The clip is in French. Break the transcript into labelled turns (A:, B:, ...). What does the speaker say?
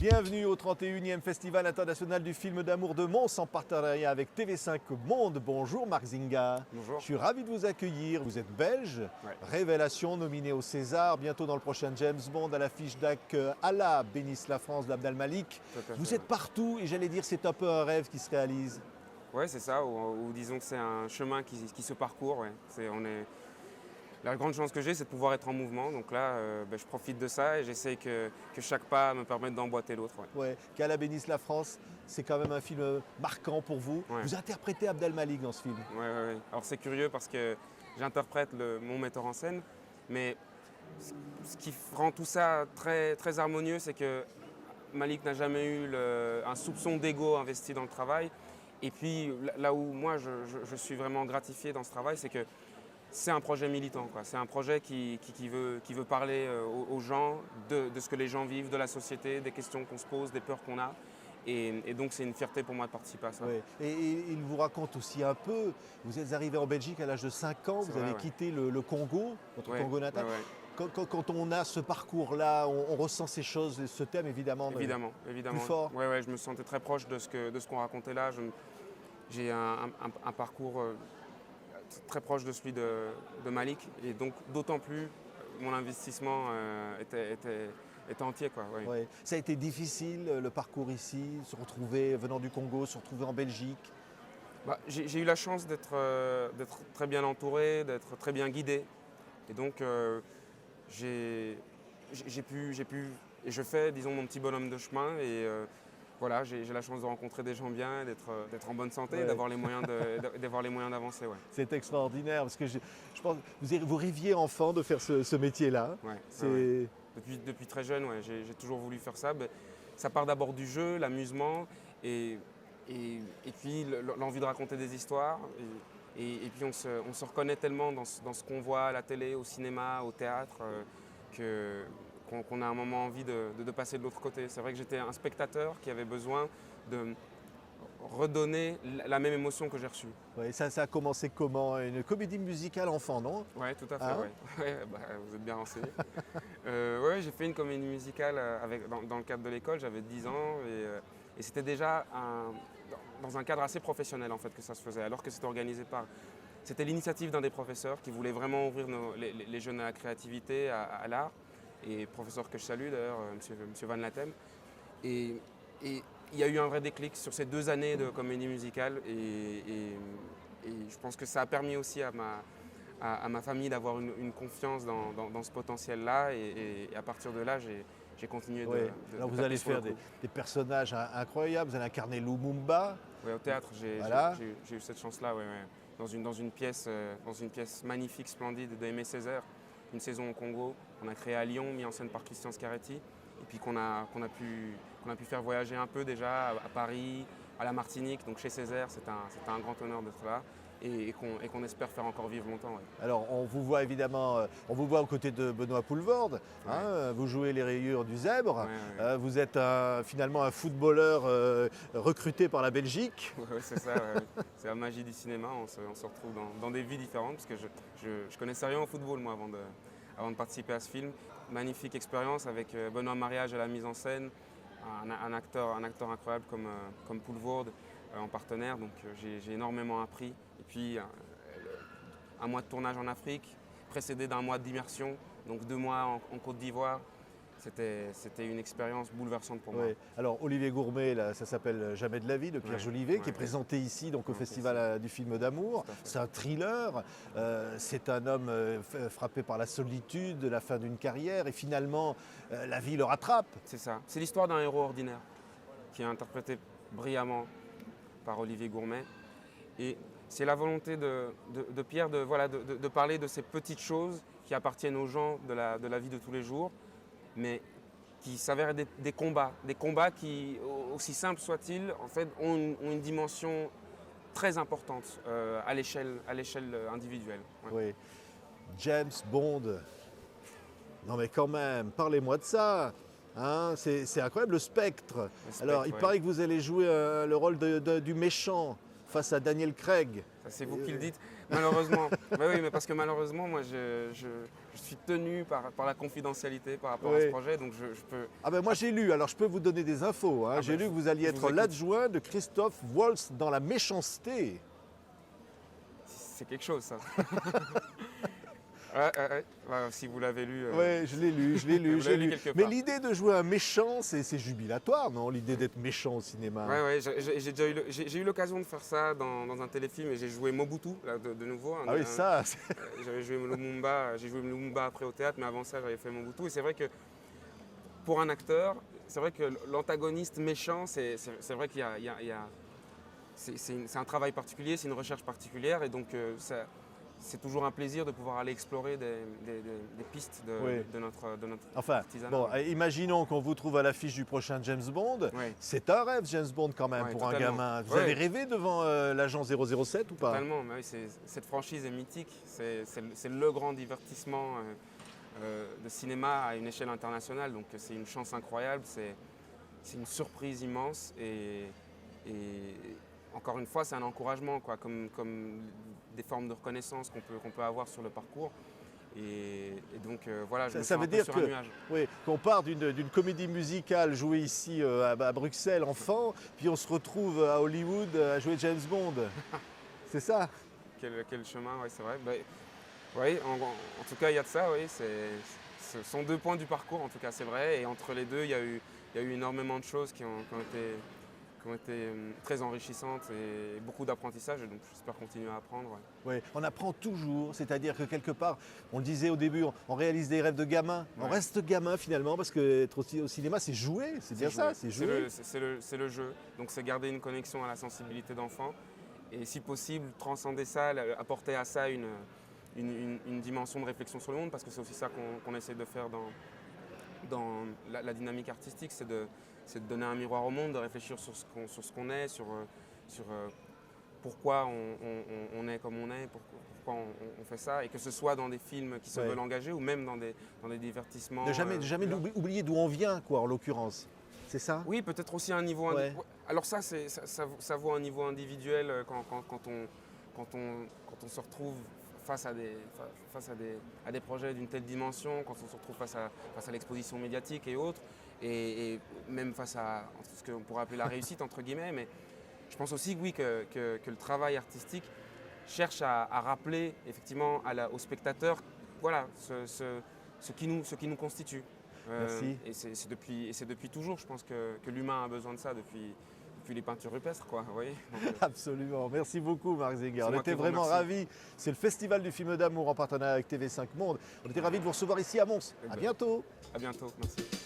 A: Bienvenue au 31e Festival international du film d'amour de Mons en partenariat avec TV5 Monde. Bonjour Marc Zinga.
B: Bonjour.
A: Je suis ravi de vous accueillir. Vous êtes belge,
B: Ouais.
A: révélation nominée au César, bientôt dans le prochain James Bond à l'affiche d'Ac Allah, bénisse la France d'Abdel Malik.
B: Tout à fait,
A: Vous êtes
B: ouais.
A: partout et j'allais dire c'est un peu un rêve qui se réalise.
B: Ouais, c'est ça, ou disons que c'est un chemin qui se parcourt. Ouais. La grande chance que j'ai, c'est de pouvoir être en mouvement. Donc là, je profite de ça et j'essaie que chaque pas me permette d'emboîter l'autre. Ouais.
A: Ouais, qu'Allah bénisse la France, c'est quand même un film marquant pour vous.
B: Ouais.
A: Vous interprétez Abdel Malik dans ce film.
B: Ouais. Alors c'est curieux parce que j'interprète mon metteur en scène, mais ce qui rend tout ça très, très harmonieux, c'est que Malik n'a jamais eu un soupçon d'ego investi dans le travail. Et puis là où moi je suis vraiment gratifié dans ce travail, c'est que c'est un projet militant, quoi. C'est un projet qui veut parler aux gens de ce que les gens vivent, de la société, des questions qu'on se pose, des peurs qu'on a. Et donc c'est une fierté pour moi de participer à ça.
A: Ouais. Et il vous raconte aussi un peu, vous êtes arrivé en Belgique à l'âge de 5 ans,
B: C'est
A: vous
B: vrai,
A: avez
B: ouais.
A: quitté le Congo, votre
B: Ouais,
A: Congo natal.
B: ouais.
A: Quand on a ce parcours-là, on ressent ces choses, ce thème évidemment.
B: Évidemment.
A: Plus fort.
B: Ouais, je me sentais très proche de ce qu'on racontait là. J'ai un parcours très proche de celui de Malik, et donc d'autant plus mon investissement était entier, quoi. Ouais.
A: Ouais. Ça a été difficile le parcours ici, se retrouver venant du Congo, se retrouver en Belgique.
B: J'ai eu la chance d'être très bien entouré, d'être très bien guidé, et donc j'ai pu et je fais, disons, mon petit bonhomme de chemin, et voilà, j'ai la chance de rencontrer des gens bien, d'être en bonne santé,
A: Ouais.
B: d'avoir les moyens d'avancer. Ouais.
A: C'est extraordinaire parce que je pense que vous rêviez enfant de faire ce métier-là.
B: Ouais. Depuis très jeune, ouais, j'ai toujours voulu faire ça. Ça part d'abord du jeu, l'amusement, et puis l'envie de raconter des histoires. Et puis on se reconnaît tellement dans ce qu'on voit à la télé, au cinéma, au théâtre, qu'on a un moment envie de passer de l'autre côté. C'est vrai que j'étais un spectateur qui avait besoin de redonner la même émotion que j'ai reçue.
A: Ouais, ça a commencé comment? Une comédie musicale enfant, non?
B: Oui, tout à fait.
A: Hein?
B: Ouais, vous êtes bien renseigné. Ouais, j'ai fait une comédie musicale dans le cadre de l'école, j'avais 10 ans, et c'était déjà dans un cadre assez professionnel en fait que ça se faisait, alors que c'était organisé par... C'était l'initiative d'un des professeurs qui voulait vraiment ouvrir les jeunes à la créativité, à l'art, et professeur que je salue d'ailleurs, monsieur Van Latem. Et il y a eu un vrai déclic sur ces 2 années de comédie musicale, et je pense que ça a permis aussi à ma famille d'avoir une confiance dans ce potentiel-là, et à partir de là, j'ai continué
A: Ouais. Alors
B: de
A: vous
B: taper
A: allez
B: sur le
A: faire
B: coup.
A: des personnages incroyables, vous allez incarner Lumumba.
B: Ouais, au théâtre,
A: Voilà.
B: j'ai eu cette chance-là, ouais. Dans une pièce magnifique, splendide de Aimé Césaire, une saison au Congo, qu'on a créée à Lyon, mis en scène par Christian Scaretti, et puis qu'on a pu faire voyager un peu déjà à Paris, à la Martinique, donc chez Césaire. C'était un grand honneur d'être là, et qu'on espère faire encore vivre longtemps. Ouais.
A: Alors on vous voit évidemment, on vous voit aux côtés de Benoît Poelvoorde, hein, vous jouez les rayures du zèbre,
B: Ouais.
A: vous êtes finalement un footballeur recruté par la Belgique.
B: Ouais, c'est ça, ouais. C'est la magie du cinéma, on se retrouve dans des vies différentes, parce que je connaissais rien au football moi avant de participer à ce film. Magnifique expérience avec Benoît Mariage à la mise en scène, un acteur incroyable comme Poelvoorde en partenaire, donc j'ai énormément appris. Et puis un mois de tournage en Afrique, précédé d'un mois d'immersion, donc 2 mois en Côte d'Ivoire. C'était une expérience bouleversante pour moi.
A: Ouais. Alors Olivier Gourmet, là, ça s'appelle Jamais de la vie de Pierre Jolivet, qui est présenté ici donc, au Festival du film d'amour. C'est un thriller, c'est un homme frappé par la solitude, la fin d'une carrière, et finalement la vie le rattrape.
B: C'est ça. C'est l'histoire d'un héros ordinaire qui est interprété brillamment par Olivier Gourmet. Et c'est la volonté de Pierre de parler de ces petites choses qui appartiennent aux gens de la vie de tous les jours, mais qui s'avèrent des combats qui, aussi simples soient-ils, en fait, ont une dimension très importante à l'échelle individuelle. Ouais.
A: Oui. James Bond, non mais quand même, parlez-moi de ça. Hein, c'est incroyable, le Spectre. Alors il paraît que vous allez jouer le rôle du méchant face à Daniel Craig.
B: Ça, c'est vous qui le dites. Malheureusement. Oui, mais parce que malheureusement, moi, je suis tenu par la confidentialité par rapport à ce projet, donc je peux...
A: Ah ben moi j'ai lu, alors je peux vous donner des infos. Hein. J'ai lu que vous alliez être l'adjoint de Christophe Waltz dans La Méchanceté.
B: C'est quelque chose, ça. Ouais, si vous l'avez lu.
A: Oui, je l'ai lu,
B: Vous l'avez lu quelque
A: Mais
B: part.
A: l'idée de jouer un méchant, c'est jubilatoire, non? L'idée d'être méchant au cinéma.
B: Ouais, j'ai eu l'occasion de faire ça dans un téléfilm et j'ai joué Mobutu, là, de nouveau.
A: Ah oui, ça.
B: J'avais joué Lumumba, j'ai joué Lumumba après au théâtre, mais avant ça, j'avais fait Mobutu. Et c'est vrai que pour un acteur, c'est vrai que l'antagoniste méchant, c'est vrai qu'il y a c'est un travail particulier, c'est une recherche particulière, et donc c'est toujours un plaisir de pouvoir aller explorer des pistes de notre
A: Enfin,
B: artisanat.
A: bon, imaginons qu'on vous trouve à l'affiche du prochain James Bond.
B: Oui.
A: C'est un rêve, James Bond, quand même, pour
B: totalement.
A: un gamin. Vous
B: Ouais.
A: avez rêvé devant l'agent 007 ou pas?
B: Totalement, mais oui, cette franchise est mythique, c'est le grand divertissement de cinéma à une échelle internationale, donc c'est une chance incroyable, c'est une surprise immense, et encore une fois, c'est un encouragement, quoi, comme des formes de reconnaissance qu'on peut avoir sur le parcours. Et donc voilà, je me sens un peu sur un nuage.
A: Oui, qu'on part d'une comédie musicale jouée ici à Bruxelles, enfant, puis on se retrouve à Hollywood à jouer James Bond. C'est ça?
B: Quel chemin, oui, c'est vrai. Oui, en tout cas, il y a de ça, oui. Ce sont deux points du parcours, en tout cas, c'est vrai. Et entre les deux, il y a eu énormément de choses qui ont été très enrichissantes et beaucoup d'apprentissage, et donc j'espère continuer à apprendre.
A: Oui, on apprend toujours, c'est-à-dire que quelque part, on le disait au début, on réalise des rêves de gamin. On reste gamin finalement, parce qu'être au cinéma, c'est jouer, c'est bien ça, c'est jouer.
B: C'est le jeu, donc c'est garder une connexion à la sensibilité d'enfant, et si possible, transcender ça, apporter à ça une dimension de réflexion sur le monde, parce que c'est aussi ça qu'on essaie de faire dans la dynamique artistique, c'est de donner un miroir au monde, de réfléchir sur ce qu'on est, sur pourquoi on est comme on est, pourquoi on fait ça, et que ce soit dans des films qui se veulent engagés ou même dans des divertissements.
A: De jamais oublier d'où on vient, quoi, en l'occurrence. C'est ça?
B: Oui, peut-être aussi à un niveau... Alors ça vaut un niveau individuel quand on se retrouve face à des projets d'une telle dimension, quand on se retrouve face à l'exposition médiatique et autres, et même face à ce qu'on pourrait appeler la réussite, entre guillemets. Mais je pense aussi oui, que le travail artistique cherche à rappeler effectivement aux spectateurs, voilà, ce qui nous constitue.
A: Merci.
B: Et c'est depuis toujours, je pense que l'humain a besoin de ça depuis les peintures rupestres, quoi, vous voyez. Donc,
A: Absolument. Merci beaucoup, Marc Zenger. On était
B: qui vous
A: vraiment
B: remercie.
A: ravis. C'est le Festival du film d'amour en partenariat avec TV5 Monde. On était ravis de vous recevoir ici à Mons. À bientôt.
B: À bientôt, merci.